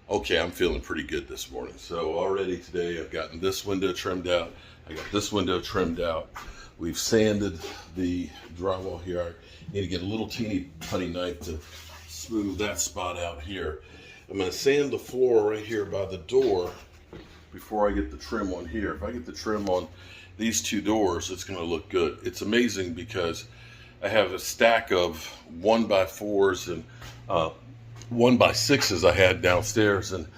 Okay, I'm feeling pretty good this morning. So already today I've gotten this window trimmed out. I got this window trimmed out. We've sanded the drywall here. I need to get a little teeny putty knife to smooth that spot out here. I'm going to sand the floor right here by the door before I get the trim on here. If I get the trim on these two doors, it's going to look good. It's amazing because I have a stack of 1x4s and 1x6s I had downstairs, and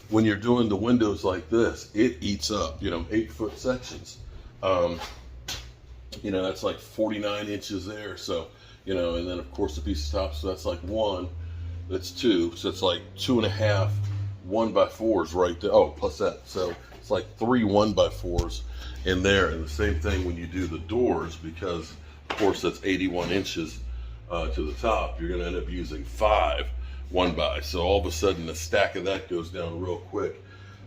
when you're doing the windows like this, it eats up, 8-foot sections. That's like 49 inches there. So, and then of course the piece of top, so that's like 1, that's 2, so it's like 2.5 1x4s right there. Oh, plus that, so it's like 3 1x4s in there. And the same thing when you do the doors, because of course that's 81 inches to the top. You're going to end up using 5 1x. So all of a sudden the stack of that goes down real quick.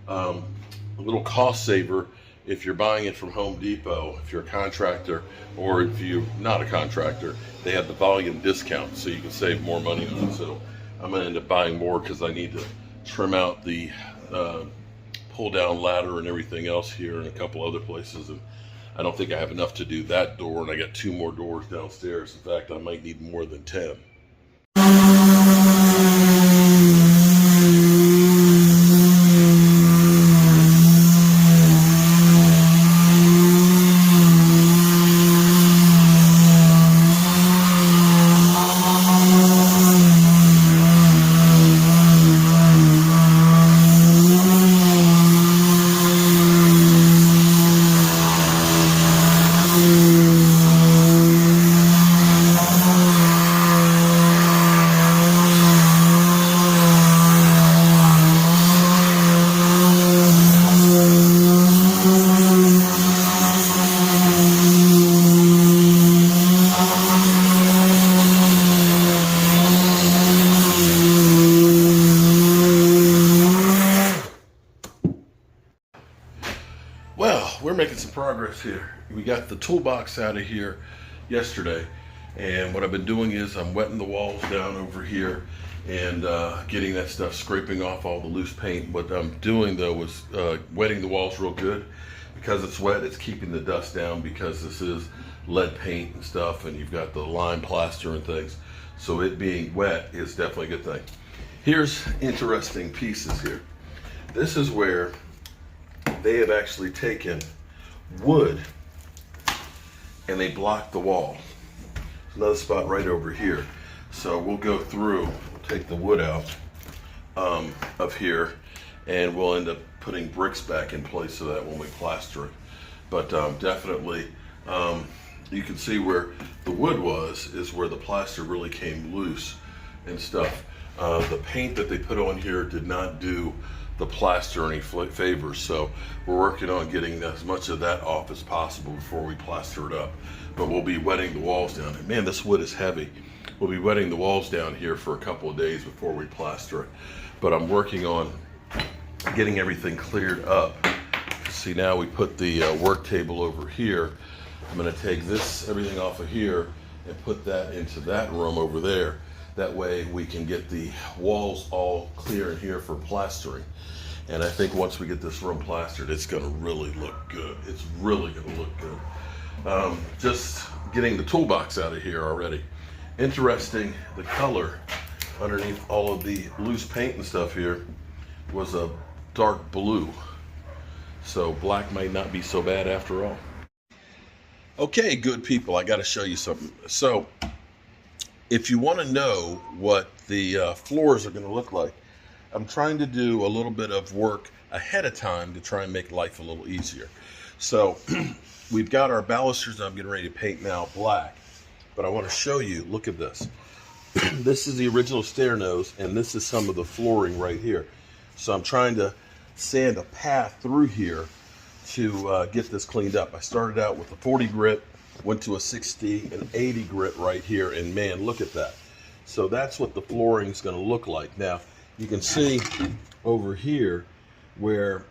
A little cost saver if you're buying it from Home Depot, if you're a contractor, or if you're not a contractor, they have the volume discount, so you can save more money on it. So I'm going to end up buying more because I need to trim out the pull down ladder and everything else here and a couple other places, and I don't think I have enough to do that door, and I got 2 more doors downstairs. In fact, I might need more than 10. Well, we're making some progress here. We got the toolbox out of here yesterday, and what I've been doing is I'm wetting the walls down over here and getting that stuff, scraping off all the loose paint. What I'm doing though is wetting the walls real good. Because it's wet, it's keeping the dust down, because this is lead paint and stuff, and you've got the lime plaster and things. So it being wet is definitely a good thing. Here's interesting pieces here. This is where they have actually taken wood and they blocked the wall. There's another spot right over here. So we'll go through, we'll take the wood out of here, and we'll end up putting bricks back in place so that when we plaster it. But definitely, you can see where the wood was is where the plaster really came loose and stuff. The paint that they put on here did not do the plaster any favors, so we're working on getting as much of that off as possible before we plaster it up. But we'll be wetting the walls down. And man, this wood is heavy. We'll be wetting the walls down here for a couple of days before we plaster it. But I'm working on getting everything cleared up. See, now we put the work table over here. I'm going to take everything off of here and put that into that room over there. That way we can get the walls all clear in here for plastering. And I think once we get this room plastered, it's going to really look good. It's really going to look good. Just getting the toolbox out of here already. Interesting, the color underneath all of the loose paint and stuff here was a dark blue. So black might not be so bad after all. Okay, good people, I got to show you something. So if you want to know what the floors are going to look like, I'm trying to do a little bit of work ahead of time to try and make life a little easier. So we've got our balusters, and I'm getting ready to paint now black. But I want to show you, look at this. This is the original stair nose, and this is some of the flooring right here. So I'm trying to sand a path through here to get this cleaned up. I started out with a 40 grit, went to a 60 and 80 grit right here, and man, look at that. So that's what the flooring is going to look like. Now you can see over here where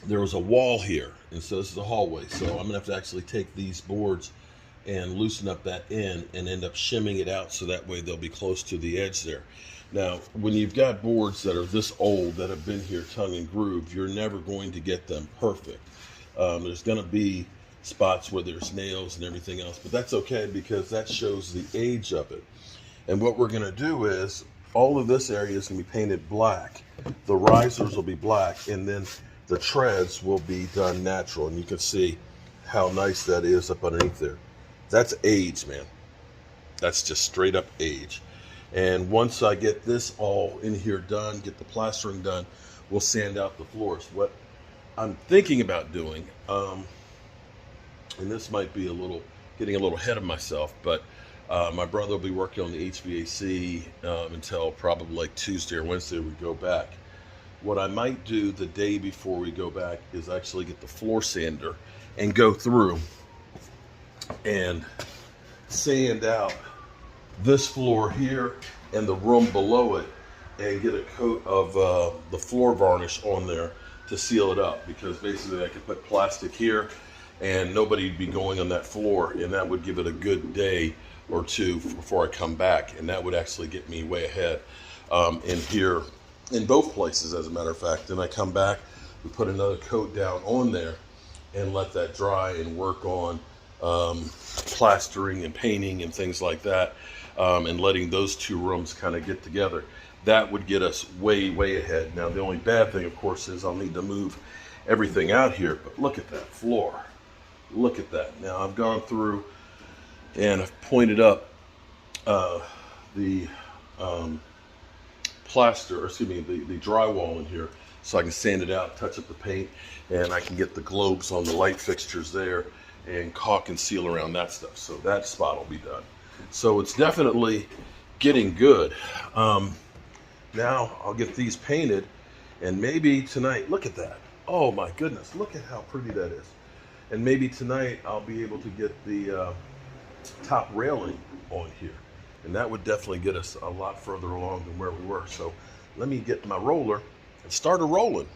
there was a wall here, and so this is a hallway. So I'm gonna have to actually take these boards and loosen up that end and end up shimming it out so that way they'll be close to the edge there. Now, when you've got boards that are this old that have been here tongue and groove, you're never going to get them perfect. There's going to be spots where there's nails and everything else, but that's okay because that shows the age of it. And what we're going to do is all of this area is going to be painted black. The risers will be black, and then the treads will be done natural. And you can see how nice that is up underneath there. That's age, man. That's just straight up age. And once I get this all in here done, get the plastering done, we'll sand out the floors. What I'm thinking about doing, and this might be getting a little ahead of myself, but my brother will be working on the HVAC until probably like Tuesday or Wednesday we go back. What I might do the day before we go back is actually get the floor sander and go through and sand out this floor here and the room below it and get a coat of the floor varnish on there to seal it up, because basically I could put plastic here and nobody'd be going on that floor, and that would give it a good day or two before I come back, and that would actually get me way ahead in here in both places, as a matter of fact. Then I come back, we put another coat down on there and let that dry and work on plastering and painting and things like that, and letting those two rooms kind of get together. That would get us way ahead. Now the only bad thing, of course, is I'll need to move everything out here, but look at that floor. Look at that. Now I've gone through and I've pointed up the plaster, or excuse me, the drywall in here, so I can sand it out, touch up the paint, and I can get the globes on the light fixtures there and caulk and seal around that stuff. So that spot will be done. So it's definitely getting good. Now I'll get these painted, and maybe tonight, look at that. Oh my goodness, look at how pretty that is. And maybe tonight I'll be able to get the top railing on here. And that would definitely get us a lot further along than where we were. So let me get my roller and start a rolling.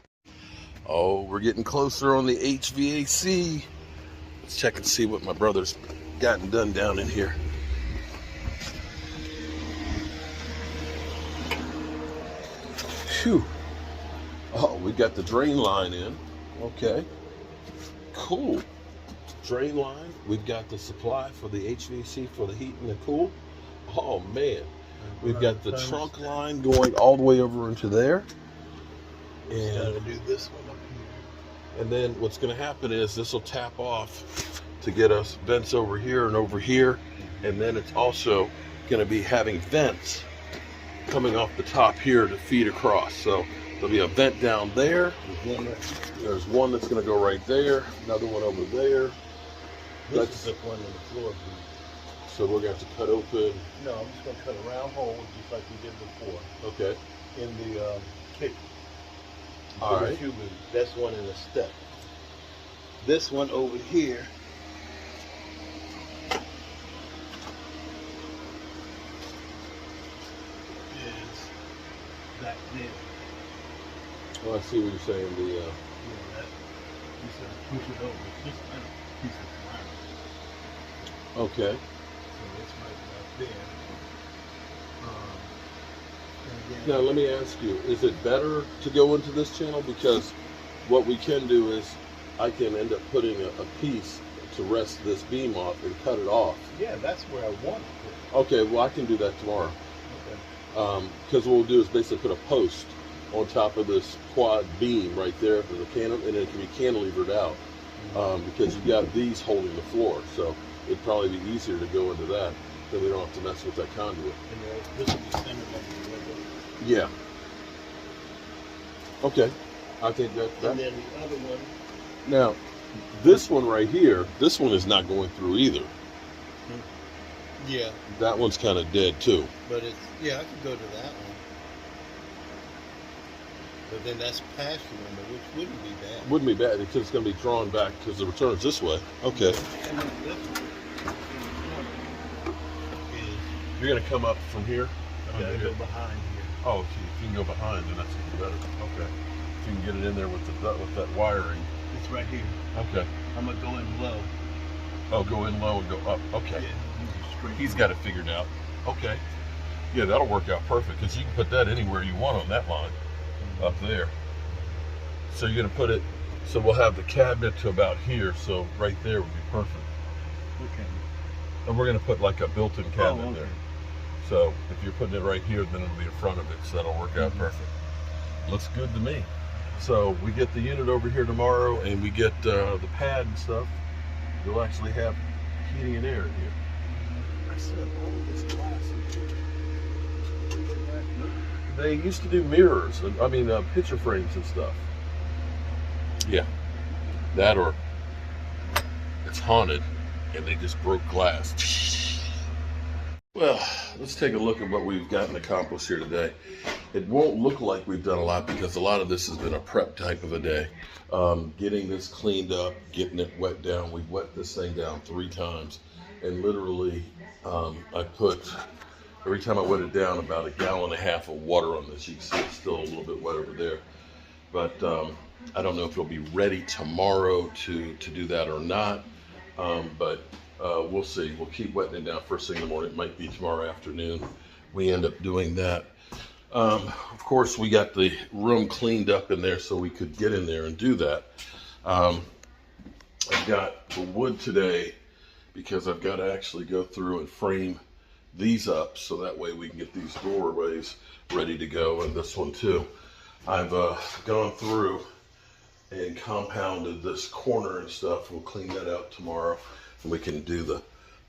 Oh, we're getting closer on the HVAC. Let's check and see what my brother's gotten done down in here. Phew. Oh, we got the drain line in. Okay. Cool. Drain line. We've got the supply for the HVAC for the heat and the cool. Oh man. We've got the trunk line going all the way over into there. And gotta do this one up here. And then what's going to happen is this will tap off to get us vents over here and over here. And then it's also going to be having vents coming off the top here to feed across. So there'll be a vent down there. There's one that's going to go right there. Another one over there. This is the one on the floor. So we're going to have to cut open. No, I'm just going to cut a round hole just like we did before. Okay. In the kick. All right. That's one in a step. This one over here is back there. Well, I see what you're saying. The Yeah, that you said push it over. It's just a piece of wire. okay. So this might be up there. And again, Now let me ask you: is it better to go into this channel? Because what we can do is I can end up putting a piece to rest this beam off and cut it off. yeah, that's where I want it. Okay. Well, I can do that tomorrow. Okay. Because what we'll do is basically put a post on top of this quad beam right there for the cantilever, and it can be cantilevered out, because you've got these holding the floor. So it'd probably be easier to go into that, then we don't have to mess with that conduit. And this will be centered like the window. Yeah. Okay. I think that. And then the other one. Now, this one right here, this one is not going through either. Yeah. That one's kind of dead too. But it's, yeah, I could go to that one. But then that's past the window, which wouldn't be bad. Wouldn't be bad because it's going to be drawn back because the return's this way. Okay. And then this one is, You're going to come up from here? I'm going to go behind here. Oh, if you can go behind, then that's even better. Okay. If you can get it in there with that wiring. It's right here. Okay. I'm going to go in low. Oh, go in low and go up. Okay. Yeah, straight. He's got it figured out. Okay. Yeah, that'll work out perfect because you can put that anywhere you want on that line up there. So you're gonna put it, so we'll have the cabinet to about here, so right there would be perfect. Okay. And we're gonna put like a built-in cabinet Oh, okay. there. So if you're putting it right here, then it'll be in front of it, so that'll work out perfect. Looks good to me. So we get the unit over here tomorrow and we get the pad and stuff. You'll actually have heating and air in here. I said all this glass in here. They used to do mirrors, picture frames and stuff. Yeah, that or it's haunted and they just broke glass. Well, let's take a look at what we've gotten accomplished here today. It won't look like we've done a lot because a lot of this has been a prep type of a day. Getting this cleaned up, getting it wet down. We've wet this thing down 3 times. And literally, I put, every time I wet it down, about 1.5 gallons of water on this. You can see it's still a little bit wet over there. But I don't know if it'll be ready tomorrow to do that or not. But we'll see. We'll keep wetting it down first thing in the morning. It might be tomorrow afternoon. We end up doing that. Of course, we got the room cleaned up in there so we could get in there and do that. I've got the wood today because I've got to actually go through and frame these up so that way we can get these doorways ready to go, and this one too. I've gone through and compounded this corner and stuff. We'll clean that out tomorrow and we can do the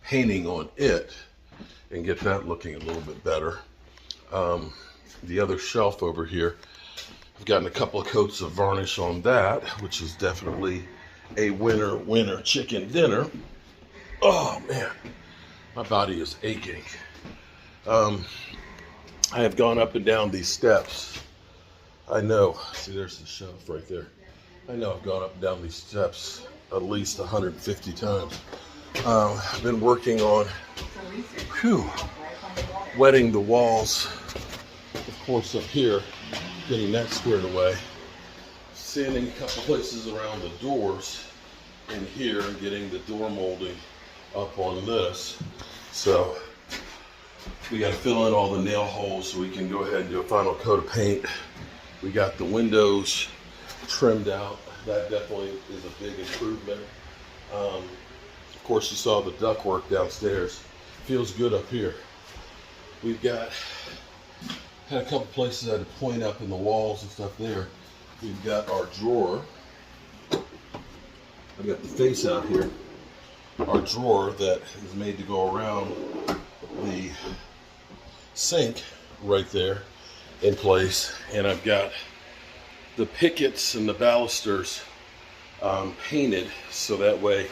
painting on it and get that looking a little bit better. The other shelf over here, I've gotten a couple of coats of varnish on that, which is definitely a winner chicken dinner. Oh man, my body is aching. I have gone up and down these steps. I know, see there's the shelf right there. I know I've gone up and down these steps at least 150 times. I've been working on wetting the walls, of course up here, getting that squared away, sanding a couple places around the doors in here and getting the door molding up on this. So we got to fill in all the nail holes so we can go ahead and do a final coat of paint. We got the windows trimmed out. That definitely is a big improvement. Of course, you saw the ductwork downstairs. Feels good up here. We've had a couple places I had to point up in the walls and stuff there. We've got our drawer. I've got the face out here. Our drawer that is made to go around the sink right there in place. And I've got the pickets and the balusters painted so that way,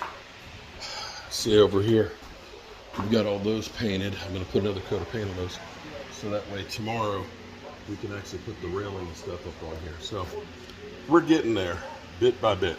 see over here, we've got all those painted. I'm going to put another coat of paint on those so that way tomorrow we can actually put the railing and stuff up on here. So we're getting there bit by bit.